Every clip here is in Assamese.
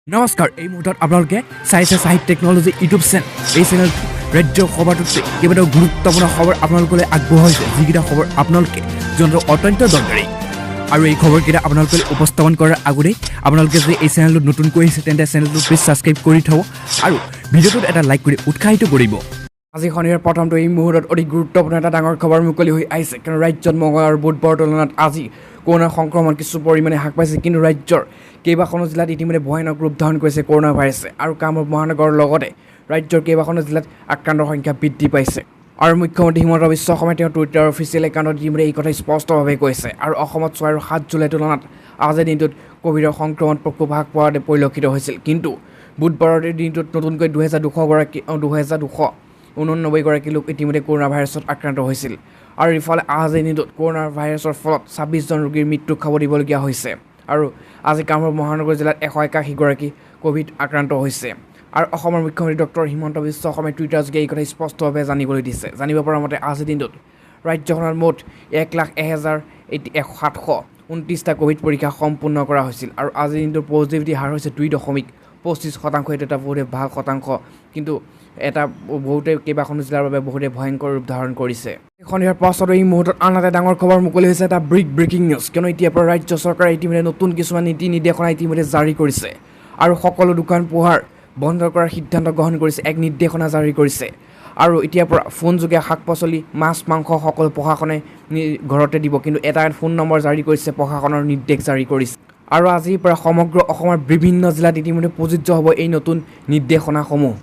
নমস্কাৰ এই মুহূৰ্তত আপোনালোকে চাইছে সাহিত্য টেকনলজি ইউটিউব চেনেল এই চেনেল ৰাজ্যৰ খবৰটোতে কেইবাটাও গুৰুত্বপূৰ্ণ খবৰ আপোনালোকলৈ আগবঢ়াইছে যিকেইটা খবৰ আপোনালোকে জনাটো অত্যন্ত দৰকাৰী আৰু এই খবৰকেইটা আপোনালোকে উপস্থাপন কৰাৰ আগতেই আপোনালোকে যদি এই চেনেলটো নতুনকৈ আহিছে তেন্তে চেনেলটো প্লিজ ছাবস্ক্ৰাইব কৰি থ'ব আৰু ভিডিঅ'টোত এটা লাইক কৰি উৎসাহিত কৰিব আজি শনিবাৰ প্ৰথমটো এই মুহূৰ্তত অতি গুৰুত্বপূৰ্ণ এটা ডাঙৰ খবৰ মুকলি হৈ আহিছে কাৰণ ৰাজ্যত মঙল আৰু বুধবাৰৰ তুলনাত আজি কৰোনাৰ সংক্ৰমণ কিছু পৰিমাণে হ্ৰাস পাইছে কিন্তু ৰাজ্যৰ কেইবাখনো জিলাত ইতিমধ্যে ভয়ানক ৰূপ ধাৰণ কৰিছে কৰোনা ভাইৰাছে আৰু কামৰূপ মহানগৰৰ লগতে ৰাজ্যৰ কেইবাখনো জিলাত আক্ৰান্তৰ সংখ্যা বৃদ্ধি পাইছে আৰু মুখ্যমন্ত্ৰী হিমন্ত বিশ্ব শৰ্মাই তেওঁৰ টুইটাৰ অফিচিয়েল একাউণ্টত ইতিমধ্যে এই কথা স্পষ্টভাৱে কৈছে আৰু অসমত 6 আৰু 7 জুলাই তুলনাত আজিৰ দিনটোত ক'ভিডৰ সংক্ৰমণ প্ৰকোপ হ্ৰাস পোৱাতে পৰিলক্ষিত হৈছিল কিন্তু বুধবাৰৰ দিনটোত নতুনকৈ 2289গৰাকী লোক ইতিমধ্যে কৰোনা ভাইৰাছত আক্ৰান্ত হৈছিল আৰু ইফালে আজিৰ দিনটোত কৰোনা ভাইৰাছৰ ফলত 26জন ৰোগীৰ মৃত্যু খাব দিবলগীয়া হৈছে আৰু আজি কামৰূপ মহানগৰ জিলাত 181গৰাকী ক'ভিড আক্ৰান্ত হৈছে আৰু অসমৰ মুখ্যমন্ত্ৰী ডক্টৰ হিমন্ত বিশ্ব শৰ্মাই টুইটাৰযোগে এই কথা স্পষ্টভাৱে জানিবলৈ দিছে জানিব পৰা মতে আজিৰ দিনটোত ৰাজ্যখনত মুঠ 1,01,729টা ক'ভিড পৰীক্ষা সম্পূৰ্ণ কৰা হৈছিল আৰু আজিৰ দিনটোৰ পজিটিভিটি হাৰ হৈছে 2.25%। এইটো এটা বহুতে ভাল শতাংশ কিন্তু এটা বহুতে কেইবাখনো জিলাৰ বাবে বহুতে ভয়ংকৰ ৰূপ ধাৰণ কৰিছে শনিবাৰ পাছত এই মুহূৰ্তত আন এটা ডাঙৰ খবৰ মুকলি হৈছে এটা ব্ৰেকিং নিউজ কিয়নো এতিয়াৰ পৰা ৰাজ্য চৰকাৰে ইতিমধ্যে নতুন কিছুমান নীতি নিৰ্দেশনা ইতিমধ্যে জাৰি কৰিছে আৰু সকলো দোকান পোহাৰ বন্ধ কৰাৰ সিদ্ধান্ত গ্ৰহণ কৰিছে এক নিৰ্দেশনা জাৰি কৰিছে আৰু এতিয়াৰ পৰা ফোনযোগে শাক পাচলি মাছ মাংস সকলো প্ৰশাসনে ঘৰতে দিব কিন্তু এটা ফোন নম্বৰ জাৰি কৰিছে প্ৰশাসনৰ নিৰ্দেশ জাৰি কৰিছে আৰু আজিৰ পৰা সমগ্ৰ অসমৰ বিভিন্ন জিলাত ইতিমধ্যে প্ৰযোজ্য হ'ব এই নতুন নিৰ্দেশনাসমূহ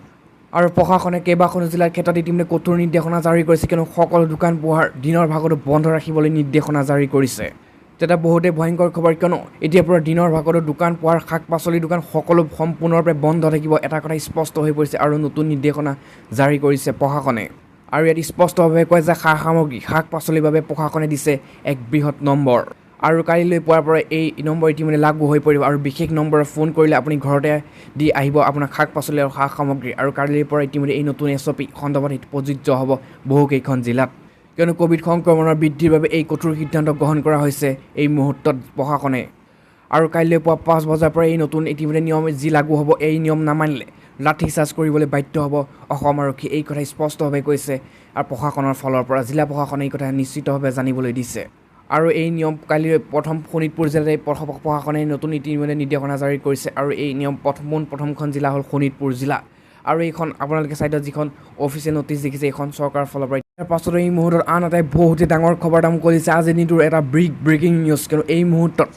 আৰু প্ৰশাসনে কেইবাখনো জিলাৰ ক্ষেত্ৰত ইতিমধ্যে কঠোৰ নিৰ্দেশনা জাৰি কৰিছে কিয়নো সকলো দোকান পোহাৰ দিনৰ ভাগতো বন্ধ ৰাখিবলৈ নিৰ্দেশনা জাৰি কৰিছে এটা বহুতে ভয়ংকৰ খবৰ কিয়নো এতিয়াৰ পৰা দিনৰ ভাগতো দোকান পোহাৰ শাক পাচলি দোকান সকলো সম্পূৰ্ণৰূপে বন্ধ থাকিব এটা কথা স্পষ্ট হৈ পৰিছে আৰু নতুন নিৰ্দেশনা জাৰি কৰিছে প্ৰশাসনে আৰু ইয়াত স্পষ্টভাৱে কয় যে সা সামগ্ৰী শাক পাচলিৰ বাবে প্ৰশাসনে দিছে এক বৃহৎ নম্বৰ আৰু কালিলৈ পুৱাৰ পৰা এই নম্বৰ ইতিমধ্যে লাগু হৈ পৰিব আৰু বিশেষ নম্বৰত ফোন কৰিলে আপুনি ঘৰতে দি আহিব আপোনাৰ শাক পাচলি আৰু সা সামগ্ৰী আৰু কালিলৈ পৰা ইতিমধ্যে এই নতুন SOP খণ্ডত প্ৰযোজ্য হ'ব বহুকেইখন জিলাত কিয়নো ক'ভিড সংক্ৰমণৰ বৃদ্ধিৰ বাবে এই কঠোৰ সিদ্ধান্ত গ্ৰহণ কৰা হৈছে এই মুহূৰ্তত প্ৰশাসনে আৰু কাইলৈ পুৱা 5 বজাৰ পৰা এই নতুন ইতিমধ্যে নিয়ম যি লাগু হ'ব এই নিয়ম নামানিলে লাঠি চাৰ্জ কৰিবলৈ বাধ্য হ'ব অসম আৰক্ষী এই কথা স্পষ্টভাৱে কৈছে আৰু প্ৰশাসনৰ ফালৰ পৰা জিলা প্ৰশাসনে এই কথা নিশ্চিতভাৱে জানিবলৈ দিছে আৰু এই নিয়ম কালি প্ৰথম শোণিতপুৰ জিলাতে প্ৰশাসনে নতুন ইতিমধ্যে নিৰ্দেশনা জাৰি কৰিছে আৰু এই নিয়ম প্ৰথমখন জিলা হ'ল শোণিতপুৰ জিলা আৰু এইখন আপোনালোকে চাইডত যিখন অফিচিয়েল নটিছ দেখিছে এইখন চৰকাৰৰ ফালৰ পৰা ইয়াৰ পাছত এই মুহূৰ্তত আন এটাই বহুতে ডাঙৰ খবৰ এটা মুকলিছে আজিৰ দিনটোৰ এটা ব্ৰেকিং নিউজ কিন্তু এই মুহূৰ্তত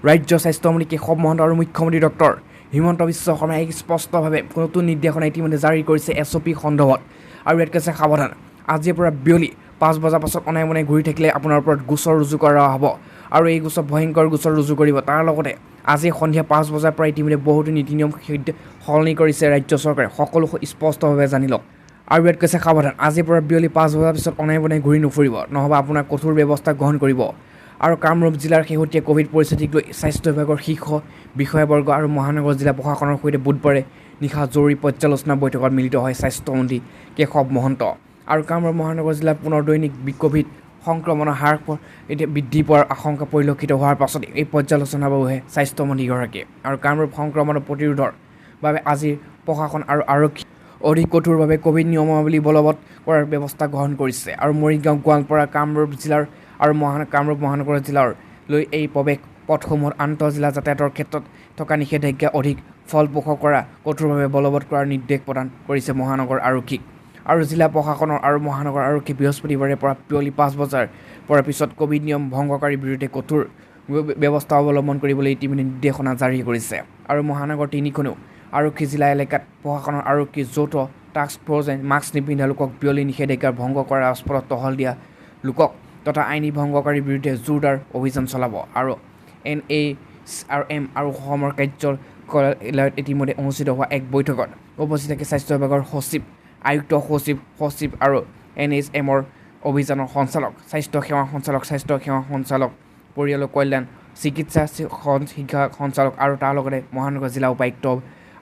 ৰাজ্য স্বাস্থ্যমন্ত্ৰী কেশৱ মহন্ত আৰু মুখ্যমন্ত্ৰী ডক্টৰ হিমন্ত বিশ্ব শৰ্মাই স্পষ্টভাৱে নতুন নিৰ্দেশনা ইতিমধ্যে জাৰি কৰিছে SOP সন্দৰ্ভত আৰু ইয়াত কৈছে সাৱধান আজিৰ পৰা বিয়লি 5 বজাৰ পাছত অনাই ঘূৰি থাকিলে আপোনাৰ ওপৰত গোচৰ ৰুজু কৰা হ'ব আৰু এই ভয়ংকৰ গোচৰ ৰুজু কৰিব তাৰ লগতে আজি সন্ধিয়া 5 বজাৰ পৰা ইতিমধ্যে বহুতো নীতি নিয়ম সলনি কৰিছে ৰাজ্য চৰকাৰে সকলো স্পষ্টভাৱে জানি লওক আৰু ইয়াত কৈছে সাৱধান আজিৰ পৰা বিয়লি 5 বজাৰ পিছত অনাই ঘূৰি নুফুৰিব নহ'বা আপোনাৰ কঠোৰ ব্যৱস্থা গ্ৰহণ কৰিব আৰু কামৰূপ জিলাৰ শেহতীয়া ক'ভিড পৰিস্থিতিক লৈ স্বাস্থ্য বিভাগৰ শীৰ্ষ বিষয়াবৰ্গ আৰু মহানগৰ জিলা প্ৰশাসনৰ সৈতে বুধবাৰে নিশা জৰুৰী পৰ্যালোচনা বৈঠকত মিলিত হয় স্বাস্থ্যমন্ত্ৰী কেশৱ মহন্ত আৰু কামৰূপ মহানগৰ জিলাত পুনৰ দৈনিক ক'ভিড সংক্ৰমণৰ হাৰ এতিয়া বৃদ্ধি পোৱাৰ আশংকা পৰিলক্ষিত হোৱাৰ পাছত এই পৰ্যালোচনা বহে স্বাস্থ্যমন্ত্ৰীগৰাকীয়ে আৰু কামৰূপ সংক্ৰমণৰ প্ৰতিৰোধৰ বাবে আজিৰ প্ৰশাসন আৰু আৰক্ষী অধিক কঠোৰভাৱে ক'ভিড নিয়মাৱলী বলবৎ কৰাৰ ব্যৱস্থা গ্ৰহণ কৰিছে আৰু মৰিগাঁও গোৱালপাৰা কামৰূপ জিলাৰ আৰু কামৰূপ মহানগৰ জিলাৰ লৈ এই প্ৰৱেশ পথসমূহত আন্তঃজিলা যাতায়াতৰ ক্ষেত্ৰত থকা নিষেধাজ্ঞা অধিক ফলপ্ৰসূ কৰা কঠোৰভাৱে বলবৎ কৰাৰ নিৰ্দেশ প্ৰদান কৰিছে মহানগৰ আৰক্ষীক আৰু জিলা প্ৰশাসনৰ আৰু মহানগৰ আৰক্ষী বৃহস্পতিবাৰে পৰা বিয়লি 5 বজাৰ পৰা পিছত ক'ভিড নিয়ম ভংগকাৰীৰ বিৰুদ্ধে কঠোৰ ব্যৱস্থা অৱলম্বন কৰিবলৈ ইতিমধ্যে নিৰ্দেশনা জাৰি কৰিছে আৰু মহানগৰ 3খনো আৰক্ষী জিলা এলেকাত প্ৰশাসনৰ আৰক্ষী যৌথ টাস্ক ফ'ৰ্চে মাস্ক নিপিন্ধা লোকক বিয়লি নিষেধাজ্ঞা ভংগ কৰাৰ আস্পদত টহল দিয়া লোকক তথা আইনী ভংগকাৰীৰ বিৰুদ্ধে জোৰদাৰ অভিযান চলাব আৰু NARM আৰু অসমৰ কাৰ্যালয়ত ইতিমধ্যে অনুষ্ঠিত হোৱা এক বৈঠকত উপস্থিত থাকে স্বাস্থ্য বিভাগৰ সচিব আয়ুক্ত সচিব আৰু NHMৰ অভিযানৰ সঞ্চালক স্বাস্থ্য সেৱা সঞ্চালক পৰিয়াল কল্যাণ চিকিৎসা শিক্ষা সঞ্চালক আৰু তাৰ লগতে মহানগৰ জিলা উপায়ুক্ত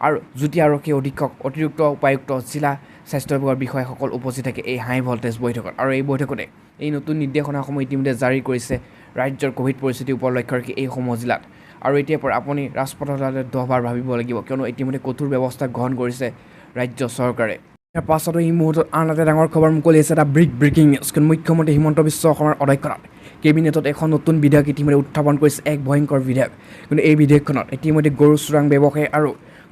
আৰু যুটীয়া আৰক্ষী অধীক্ষক অতিৰিক্ত উপায়ুক্ত জিলা স্বাস্থ্য বিভাগৰ বিষয়াসকল উপস্থিত থাকে এই হাই ভল্টেজ বৈঠকত আৰু এই বৈঠকতে এই নতুন নিৰ্দেশনাসমূহ ইতিমধ্যে জাৰি কৰিছে ৰাজ্যৰ ক'ভিড পৰিস্থিতিৰ ওপৰত লক্ষ্য ৰাখি এইসমূহ জিলাত আৰু এতিয়াৰ পৰা আপুনি ৰাজপথত 10বাৰ ভাবিব লাগিব, কিয়নো ইতিমধ্যে কঠোৰ ব্যৱস্থা গ্ৰহণ কৰিছে ৰাজ্য চৰকাৰে। ইয়াৰ পাছতো এই মুহূৰ্তত আন এটা ডাঙৰ খবৰ মুকলি হৈছে, এটা ব্ৰেকিং নিউজ। কিন্তু মুখ্যমন্ত্ৰী হিমন্ত বিশ্ব শৰ্মাৰ অধ্যক্ষতাত কেবিনেটত এখন নতুন বিধেয়ক ইতিমধ্যে উত্থাপন কৰিছে, এক ভয়ংকৰ বিধেয়ক। কিন্তু এই বিধেয়কখনত ইতিমধ্যে গৰু চোৰাং ব্যৱসায় আৰু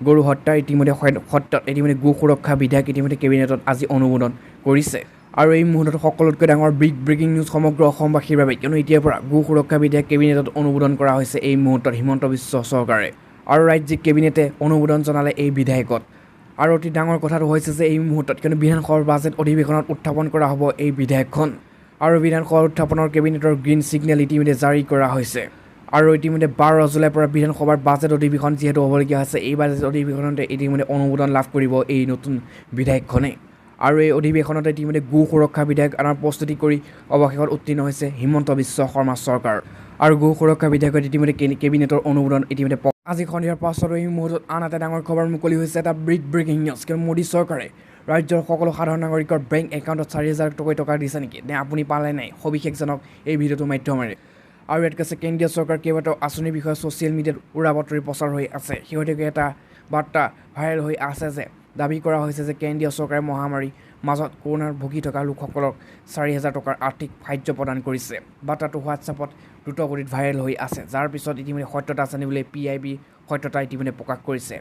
গৰু হত্যাৰ ইতিমধ্যে গো সুৰক্ষা বিধেয়ক ইতিমধ্যে কেবিনেটত আজি অনুমোদন কৰিছে। আৰু এই মুহূৰ্তত সকলোতকৈ ডাঙৰ ব্ৰেকিং নিউজ সমগ্ৰ অসমবাসীৰ বাবে, কিয়নো এতিয়াৰ পৰা গো সুৰক্ষা বিধেয়ক কেবিনেটত অনুমোদন কৰা হৈছে এই মুহূৰ্তত হিমন্ত বিশ্ব চৰকাৰে। আৰু ৰাজ্যিক কেবিনেটে অনুমোদন জনালে এই বিধেয়কত। আৰু অতি ডাঙৰ কথাটো হৈছে যে এই মুহূৰ্তত কিয়নো বিধানসভাৰ বাজেট অধিৱেশনত উত্থাপন কৰা হ'ব এই বিধেয়কখন। আৰু বিধানসভাৰ উত্থাপনৰ কেবিনেটৰ গ্ৰীণ ছিগনেল ইতিমধ্যে জাৰি কৰা হৈছে। আৰু ইতিমধ্যে 12 জুলাইৰ পৰা বিধানসভাৰ বাজেট অধিৱেশন যিহেতু হ'বলগীয়া হৈছে, এই বাজেট অধিৱেশনতে ইতিমধ্যে অনুমোদন লাভ কৰিব এই নতুন বিধেয়কখনে। আৰু এই অধিৱেশনতে ইতিমধ্যে গো সুৰক্ষা বিধেয়ক অনাৰ প্ৰস্তুতি কৰি অৱশেষত উত্তীৰ্ণ হৈছে হিমন্ত বিশ্ব শৰ্মা চৰকাৰ। আৰু গো সুৰক্ষা বিধেয়কত ইতিমধ্যে কেবিনেটৰ অনুমোদন ইতিমধ্যে আজি সন্ধিয়াৰ পাছত এই মুহূৰ্তত আন এটা ডাঙৰ খবৰ মুকলি হৈছে, এটা ব্ৰেকিং নিউজ। কিয়নো মোদী চৰকাৰে ৰাজ্যৰ সকলো সাধাৰণ নাগৰিকৰ বেংক একাউণ্টত 4,000 টকা দিছে নেকি, নে আপুনি পালে নাই, সবিশেষ জনক এই ভিডিঅ'টোৰ মাধ্যমেৰে। আৰু ইয়াত কৈছে কেন্দ্ৰীয় চৰকাৰ কেইবাটাও আঁচনিৰ বিষয়ে ছ'চিয়েল মিডিয়াত উৰা বাতৰি প্ৰচাৰ হৈ আছে। শেহতীয়াকৈ এটা বাৰ্তা ভাইৰেল হৈ আছে যে দাবী কৰা হৈছে যে কেন্দ্ৰীয় চৰকাৰে মহামাৰীৰ মাজত কৰোণাৰ ভুগি থকা লোকসকলক 4,000 টকাৰ আৰ্থিক সাহায্য প্ৰদান কৰিছে। বাৰ্তাটো হোৱাটছআপত দ্ৰুতগতিত ভাইৰেল হৈ আছে, যাৰ পিছত ইতিমধ্যে সত্যতা জানিবলৈ PIB সত্যতা ইতিমধ্যে প্ৰকাশ কৰিছে।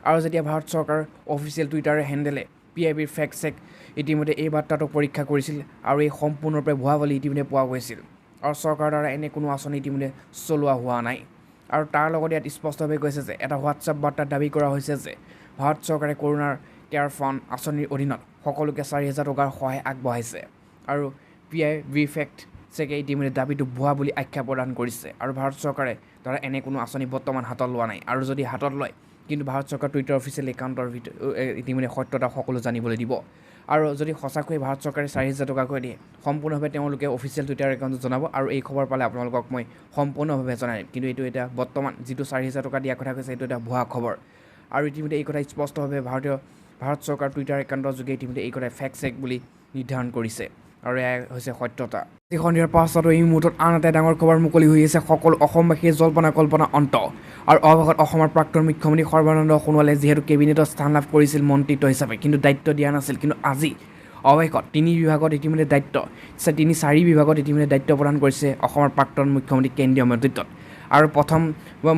আৰু যেতিয়া ভাৰত চৰকাৰৰ অফিচিয়েল টুইটাৰ হেণ্ডেলে PIBৰ ফেক্ট চেক ইতিমধ্যে এই বাৰ্তাটোক পৰীক্ষা কৰিছিল, আৰু এই সম্পূৰ্ণৰূপে ভুৱা বুলি ইতিমধ্যে পোৱা গৈছিল। আৰু চৰকাৰৰ দ্বাৰা এনে কোনো আঁচনি ইতিমধ্যে চলোৱা হোৱা নাই। আৰু তাৰ লগত ইয়াত স্পষ্টভাৱে কৈছে যে এটা হোৱাটছআপ বাৰ্তাত দাবী কৰা হৈছে যে ভাৰত চৰকাৰে কৰোণাৰ কেয়াৰ ফাণ্ড আঁচনিৰ অধীনত সকলোকে 4,000 টকাৰ সহায় আগবঢ়াইছে। আৰু PIB ফেক্ট চেকে ইতিমধ্যে দাবীটো ভুৱা বুলি আখ্যা প্ৰদান কৰিছে। আৰু ভাৰত চৰকাৰে দ্বাৰা এনে কোনো আঁচনি বৰ্তমান হাতত লোৱা নাই। আৰু যদি হাতত লয়, কিন্তু ভাৰত চৰকাৰ টুইটাৰ অফিচিয়েল একাউণ্টৰ ইতিমধ্যে সত্যতা সকলো জানিবলৈ দিব। আৰু যদি সঁচাকৈ ভাৰত চৰকাৰে 4,000 টকাকৈ দিয়ে, সম্পূৰ্ণভাৱে তেওঁলোকে অফিচিয়েল টুইটাৰ একাউণ্টত জনাব, আৰু এই খবৰ পালে আপোনালোকক মই সম্পূৰ্ণভাৱে জনাই দিম। কিন্তু এইটো এতিয়া বৰ্তমান যিটো 4,000 টকা দিয়াৰ কথা কৈছে, এইটো এটা ভুৱা খবৰ। আৰু ইতিমধ্যে এই কথা স্পষ্টভাৱে ভাৰত চৰকাৰ টুইটাৰ একাউণ্টৰ যোগে ইতিমধ্যে এই কথা ফেক্ট চেক বুলি নিৰ্ধাৰণ কৰিছে, আৰু এয়া হৈছে সত্যতা। আজি সন্ধিয়াৰ পাছতো এই মুহূৰ্তত আন এটা ডাঙৰ খবৰ মুকলি হৈ আছে, সকলো অসমবাসীয়ে জল্পনা কল্পনা অন্ত। আৰু অৱশেষত অসমৰ প্ৰাক্তন মুখ্যমন্ত্ৰী সৰ্বানন্দ সোণোৱালে যিহেতু কেবিনেটত স্থান লাভ কৰিছিল মন্ত্ৰিত্ব হিচাপে, কিন্তু দায়িত্ব দিয়া নাছিল। কিন্তু আজি অৱশেষত 3 বিভাগত ইতিমধ্যে 4 বিভাগত ইতিমধ্যে দায়িত্ব প্ৰদান কৰিছে অসমৰ প্ৰাক্তন মুখ্যমন্ত্ৰী কেন্দ্ৰীয় মন্ত্ৰিত্বত। আৰু প্ৰথম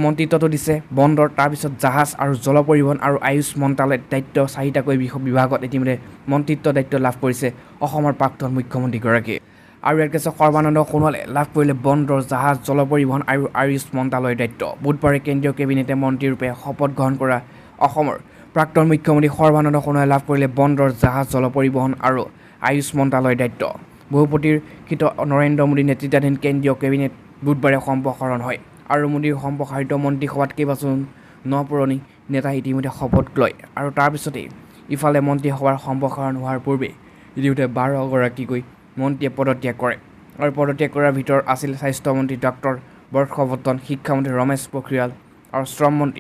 মন্ত্ৰিত্বটো দিছে বন্দৰ, তাৰপিছত জাহাজ আৰু জল পৰিবহণ আৰু আয়ুষ মন্ত্ৰালয়ত দায়িত্ব 4টাকৈ বিভাগত ইতিমধ্যে মন্ত্ৰিত্ব দায়িত্ব লাভ কৰিছে অসমৰ প্ৰাক্তন মুখ্যমন্ত্ৰীগৰাকীয়ে। আৰু ইয়াত কৈছে সৰ্বানন্দ সোণোৱালে লাভ কৰিলে বন্দৰ, জাহাজ, জল পৰিবহণ আৰু আয়ুষ মন্ত্ৰালয়ৰ দায়িত্ব। বুধবাৰে কেন্দ্ৰীয় কেবিনেটে মন্ত্ৰীৰূপে শপত গ্ৰহণ কৰা অসমৰ প্ৰাক্তন মুখ্যমন্ত্ৰী সৰ্বানন্দ সোণোৱালে লাভ কৰিলে বন্দৰ, জাহাজ, জল পৰিবহণ আৰু আয়ুষ মন্ত্ৰালয়ৰ দায়িত্ব। বহুপ্ৰতীক্ষিত নৰেন্দ্ৰ মোদী নেতৃত্বাধীন কেন্দ্ৰীয় কেবিনেট বুধবাৰে সম্প্ৰসাৰণ হয়। আৰু মোদীৰ সম্প্ৰসাৰিত মন্ত্ৰীসভাত কেইবাজনো নপুৰণি নেতাই ইতিমধ্যে শপত লয়। আৰু তাৰপিছতেই ইফালে মন্ত্ৰীসভাৰ সম্প্ৰসাৰণ হোৱাৰ পূৰ্বে ইতিমধ্যে 12গৰাকীকৈ মন্ত্ৰীয়ে পদত্যাগ কৰে। আৰু পদত্যাগ কৰাৰ ভিতৰত আছিল স্বাস্থ্যমন্ত্ৰী ডক্টৰ হৰ্ষ বৰ্ধন, শিক্ষামন্ত্ৰী ৰমেশ পোখৰিয়াল আৰু শ্ৰম মন্ত্ৰী